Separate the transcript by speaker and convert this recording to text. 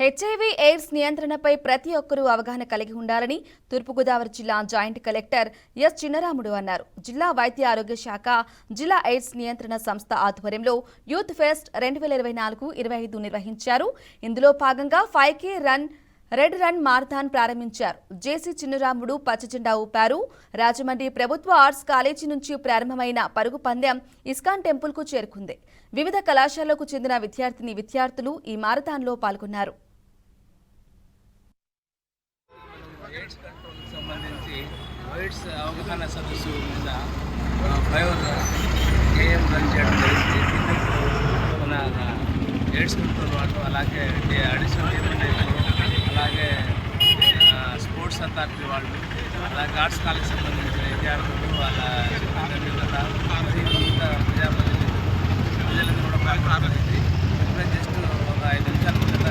Speaker 1: HIV AIDS నియంత్రణపై ప్రతి ఒక్కరూ అవగాహన కలిగి ఉండాలని తూర్పుగోదావరి జిల్లా జాయింట్ కలెక్టర్ ఎస్ చిన్నరాముడు అన్నారు. జిల్లా వైద్య ఆరోగ్య శాఖ జిల్లా ఎయిడ్స్ నియంత్రణ సంస్థ ఆధ్వర్యంలో యూత్ ఫెస్ట్ 2024-25 నిర్వహించారు. ఇందులో భాగంగా 5K రెడ్ రన్ మారథాన్ ప్రారంభించారు. జేసీ చిన్నరాముడు పచ్చజెండా ఊపారు. రాజమండ్రి ప్రభుత్వ ఆర్ట్స్ కాలేజీ నుంచి ప్రారంభమైన పరుగు పందెం ఇస్కాన్ టెంపుల్కు చేరుకుంది. వివిధ కళాశాలలకు చెందిన విద్యార్థులు ఈ మారథాన్లో పాల్గొన్నారు.
Speaker 2: అలాగే స్పోర్ట్స్ అథారిటీ వాళ్ళు, అలాగే ఆర్ట్స్ కాలేజ్ సంబంధించిన విద్యార్థులు, వాళ్ళ ప్రజాప్రతినిధులు, ప్రజలను కూడా పాల్గొనడం. జస్ట్ ఒక 5 నిమిషాల కింద